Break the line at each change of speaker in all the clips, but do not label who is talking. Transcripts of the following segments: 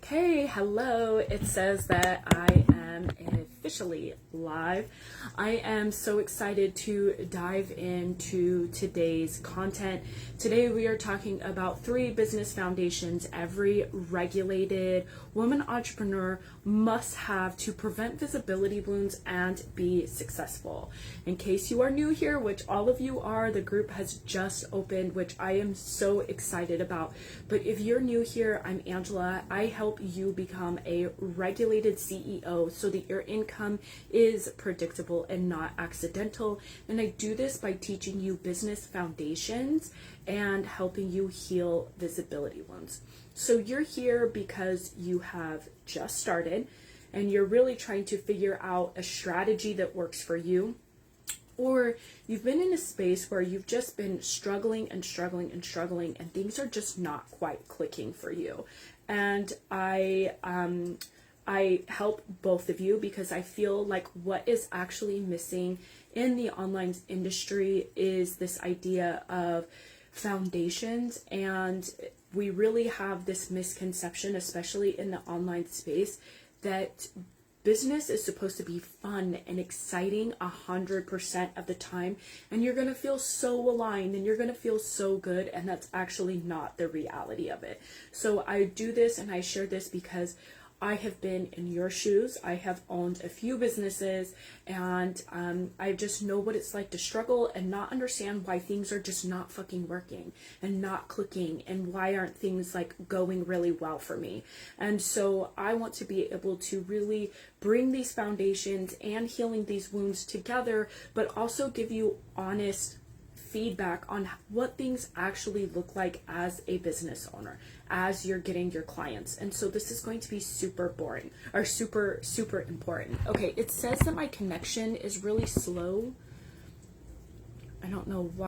Okay, hello. It says that I am officially live. I am so excited to dive into today's content. Today we are talking about 3 business foundations every regulated woman entrepreneur must have to prevent visibility wounds and be successful. In case you are new here, which all of you are, the group has just opened, which I am so excited about. But if you're new here, I'm Angela. I help you become a regulated CEO so that your income is predictable and not accidental. And I do this by teaching you business foundations and helping you heal visibility wounds. So you're here because you have just started and you're really trying to figure out a strategy that works for you. Or you've been in a space where you've just been struggling and things are just not quite clicking for you. And I help both of you because I feel like what is actually missing in the online industry is this idea of foundations, and we really have this misconception, especially in the online space, that business is supposed to be fun and exciting 100% of the time, and you're going to feel so aligned and you're going to feel so good, and that's actually not the reality of it. So I do this and I share this because I have been in your shoes. I have owned a few businesses, and I just know what it's like to struggle and not understand why things are just not fucking working and not clicking, and why aren't things like going really well for me. And so I want to be able to really bring these foundations and healing these wounds together, but also give you honest feedback on what things actually look like as a business owner, as you're getting your clients. And so this is going to be super boring, or super important. Okay, it says that my connection is really slow. I don't know why.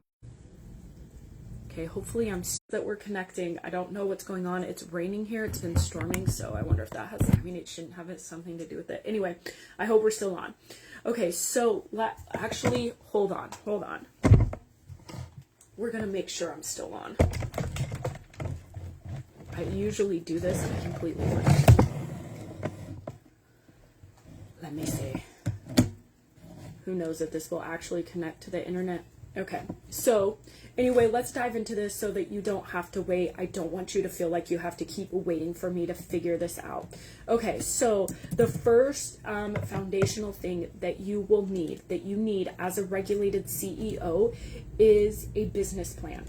Okay, hopefully that we're connecting. I don't know what's going on. It's raining here. It's been storming, so I wonder if that has, it shouldn't have something to do with it. Anyway, I hope we're still on. Okay, so actually, hold on. We're gonna make sure I'm still on. I usually do this and I completely forget. Let me see. Who knows if this will actually connect to the internet? Okay, so anyway, let's dive into this so that you don't have to wait. I don't want you to feel like you have to keep waiting for me to figure this out. Okay, so the first foundational thing that you need as a regulated CEO is a business plan.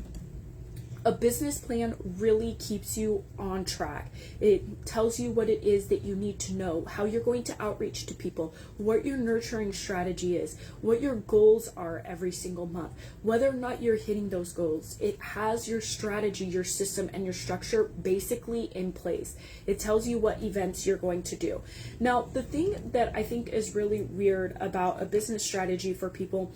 A business plan really keeps you on track. It tells you what it is that you need to know, how you're going to outreach to people, what your nurturing strategy is, what your goals are every single month, whether or not you're hitting those goals. It has your strategy, your system, and your structure basically in place. It tells you what events you're going to do. Now, the thing that I think is really weird about a business strategy for people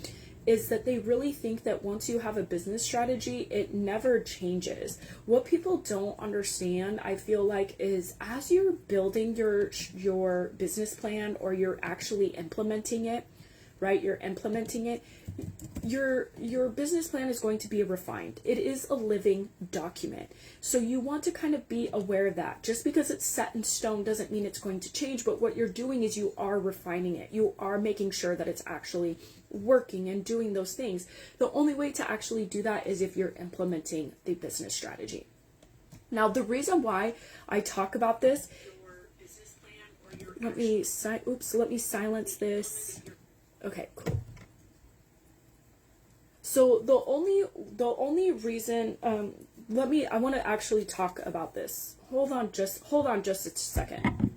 is that they really think that once you have a business strategy, it never changes. What people don't understand, I feel like, is as you're building your business plan, or you're actually implementing it, right? You're implementing it. Your business plan is going to be refined. It is a living document. So you want to kind of be aware of that. Just because it's set in stone doesn't mean it's going to change, but what you're doing is you are refining it. You are making sure that it's actually working and doing those things. The only way to actually do that is if you're implementing the business strategy. Now, the reason why I talk about this, let me silence this. Okay, cool. So the only reason, I want to actually talk about this. Hold on just a second.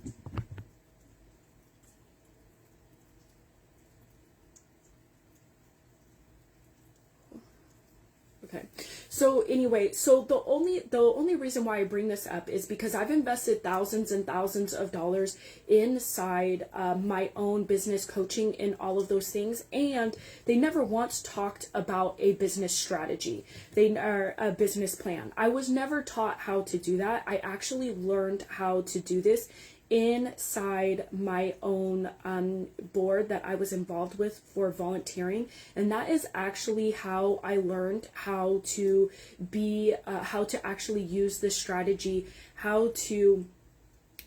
Okay. So anyway, so the only reason why I bring this up is because I've invested thousands and thousands of dollars inside my own business coaching in all of those things, and they never once talked about a business strategy. They are a business plan. I was never taught how to do that. I actually learned how to do this inside my own board that I was involved with for volunteering, and that is actually how I learned how to actually use this strategy, how to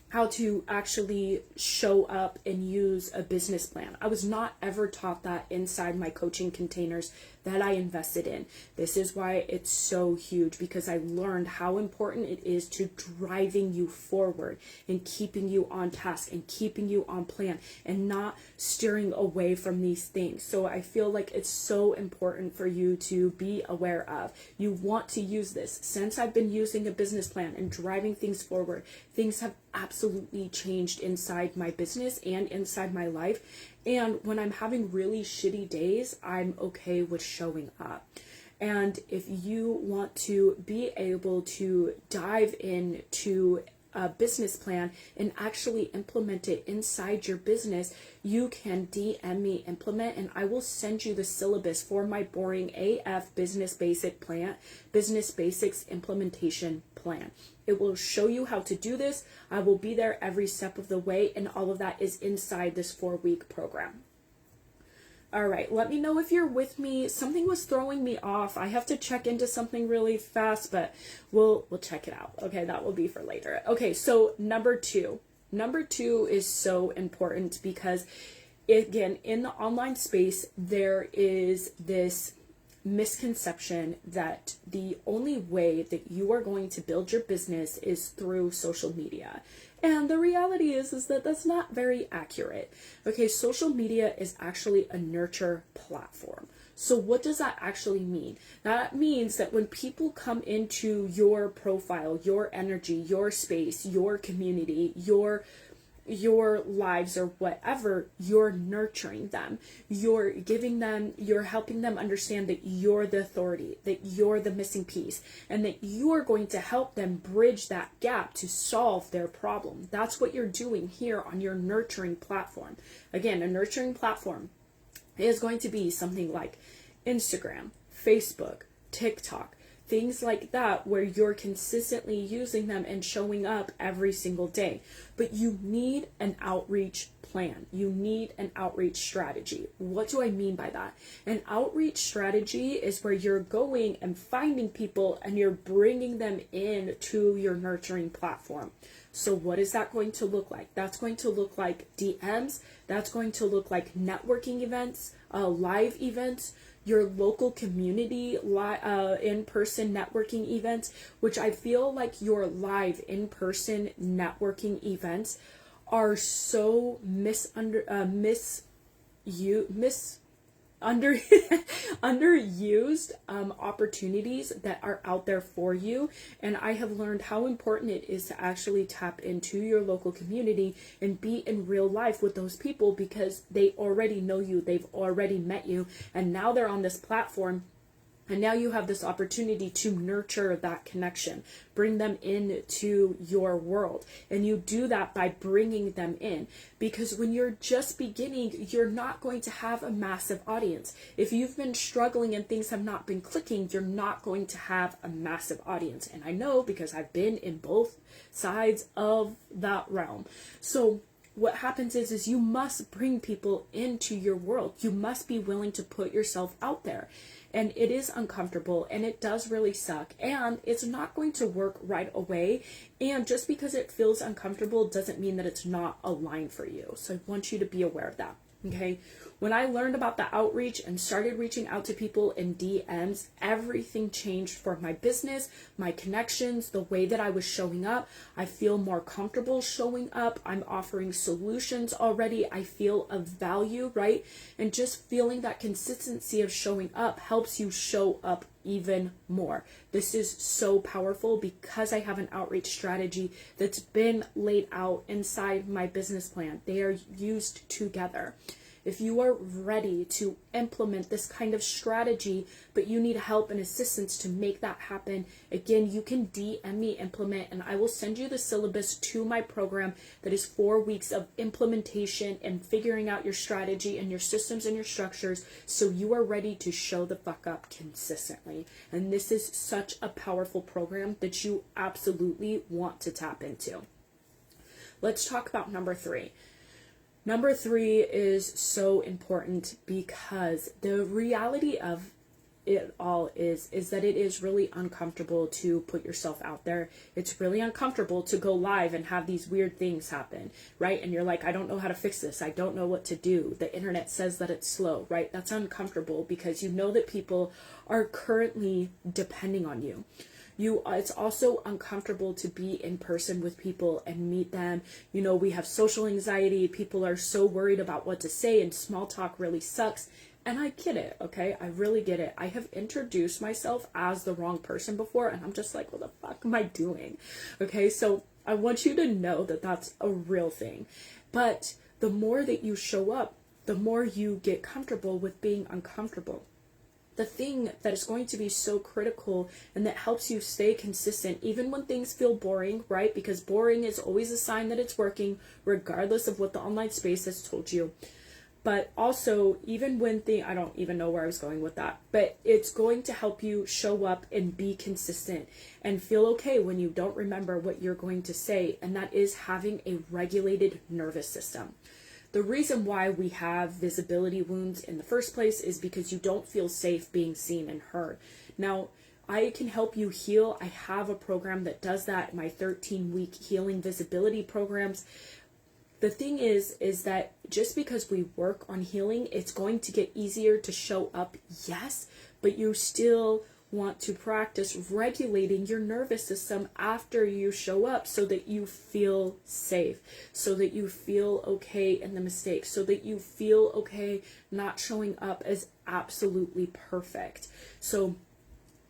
how to actually show up and use a business plan. I was not ever taught that inside my coaching containers that I invested in. This is why it's so huge, because I learned how important it is to driving you forward and keeping you on task and keeping you on plan and not steering away from these things. So I feel like it's so important for you to be aware of. You want to use this. Since I've been using a business plan and driving things forward, things have absolutely changed inside my business and inside my life. And when I'm having really shitty days, I'm okay with showing up. And if you want to be able to dive into a business plan and actually implement it inside your business, you can DM me implement, and I will send you the syllabus for my boring AF business basics implementation plan. It will show you how to do this. I will be there every step of the way, and all of that is inside this 4-week program. All right, let me know if you're with me. Something was throwing me off. I have to check into something really fast, but we'll check it out. Okay, that will be for later. Okay, so number two. Number two is so important because, again, in the online space, there is this misconception that the only way that you are going to build your business is through social media. And the reality is that that's not very accurate. Okay, social media is actually a nurture platform. So what does that actually mean? That means that when people come into your profile, your energy, your space, your community, your lives or whatever, you're nurturing them, you're giving them, you're helping them understand that you're the authority, that you're the missing piece, and that you're going to help them bridge that gap to solve their problem. That's what you're doing here on your nurturing platform. Again, a nurturing platform is going to be something like Instagram, Facebook, TikTok, things like that, where you're consistently using them and showing up every single day. But you need an outreach plan. You need an outreach strategy. What do I mean by that? An outreach strategy is where you're going and finding people and you're bringing them in to your nurturing platform. So what is that going to look like? That's going to look like DMs. That's going to look like networking events, live events, your local community in-person networking events, which I feel like your live in-person networking events are so underused opportunities that are out there for you. And I have learned how important it is to actually tap into your local community and be in real life with those people, because they already know you, they've already met you, and now they're on this platform. And now you have this opportunity to nurture that connection, bring them into your world. And you do that by bringing them in. Because when you're just beginning, you're not going to have a massive audience. If you've been struggling and things have not been clicking, you're not going to have a massive audience. And I know, because I've been in both sides of that realm. So what happens is you must bring people into your world. You must be willing to put yourself out there. And it is uncomfortable, and it does really suck, and it's not going to work right away. And just because it feels uncomfortable doesn't mean that it's not aligned for you. So I want you to be aware of that. Okay. When I learned about the outreach and started reaching out to people in DMs, everything changed for my business, my connections, the way that I was showing up. I feel more comfortable showing up. I'm offering solutions already. I feel of value, right? And just feeling that consistency of showing up helps you show up even more. This is so powerful because I have an outreach strategy that's been laid out inside my business plan. They are used together. If you are ready to implement this kind of strategy, but you need help and assistance to make that happen, again, you can DM me implement, and I will send you the syllabus to my program that is 4 weeks of implementation and figuring out your strategy and your systems and your structures so you are ready to show the fuck up consistently. And this is such a powerful program that you absolutely want to tap into. Let's talk about number 3. Number 3 is so important because the reality of it all is that it is really uncomfortable to put yourself out there. It's really uncomfortable to go live and have these weird things happen, right? And you're like, I don't know how to fix this. I don't know what to do. The internet says that it's slow, right? That's uncomfortable because you know that people are currently depending on you. It's also uncomfortable to be in person with people and meet them. You know, we have social anxiety. People are so worried about what to say, and small talk really sucks. And I get it, okay? I really get it. I have introduced myself as the wrong person before, and I'm just like, what the fuck am I doing? Okay, so I want you to know that that's a real thing. But the more that you show up, the more you get comfortable with being uncomfortable. The thing that is going to be so critical and that helps you stay consistent even when things feel boring, right? Because boring is always a sign that it's working, regardless of what the online space has told you. But also, even when I don't even know where I was going with that, but it's going to help you show up and be consistent and feel okay when you don't remember what you're going to say. And that is having a regulated nervous system. The reason why we have visibility wounds in the first place is because you don't feel safe being seen and heard. Now, I can help you heal. I have a program that does that, my 13-week healing visibility programs. The thing is that just because we work on healing, it's going to get easier to show up, yes, but you still want to practice regulating your nervous system after you show up so that you feel safe, so that you feel okay in the mistakes, so that you feel okay not showing up as absolutely perfect. So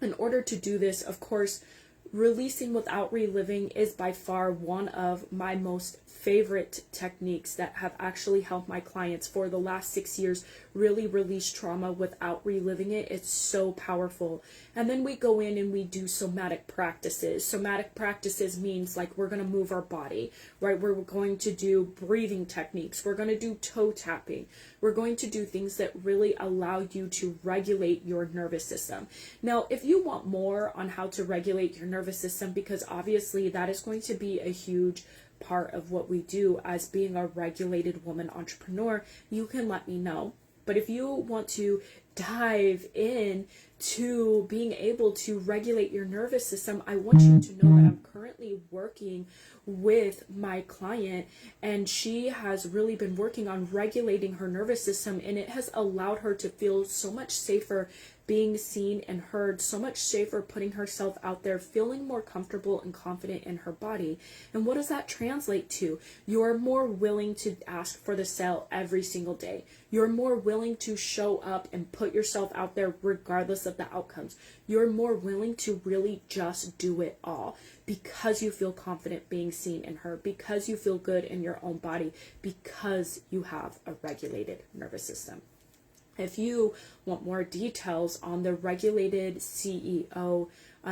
in order to do this, of course, releasing without reliving is by far one of my most favorite techniques that have actually helped my clients for the last 6 years really release trauma without reliving it. It's so powerful. And then we go in and we do somatic practices. Somatic practices means like we're going to move our body, right? We're going to do breathing techniques. We're going to do toe tapping. We're going to do things that really allow you to regulate your nervous system. Now, if you want more on how to regulate your nervous system, because obviously that is going to be a huge part of what we do as being a regulated woman entrepreneur, you can let me know. But if you want to dive in to being able to regulate your nervous system, I want you to know that I'm currently working with my client, and she has really been working on regulating her nervous system, and it has allowed her to feel so much safer being seen and heard, so much safer putting herself out there, feeling more comfortable and confident in her body. And what does that translate to? You're more willing to ask for the sale every single day. You're more willing to show up and put yourself out there regardless of the outcomes. You're more willing to really just do it all because you feel confident being seen and heard, because you feel good in your own body, because you have a regulated nervous system. If you want more details on the Regulated CEO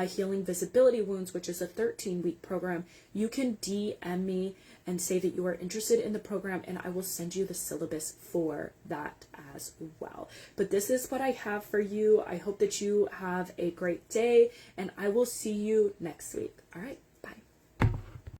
Healing Visibility Wounds, which is a 13-week program, you can DM me and say that you are interested in the program, and I will send you the syllabus for that as well. But this is what I have for you. I hope that you have a great day, and I will see you next week. All right.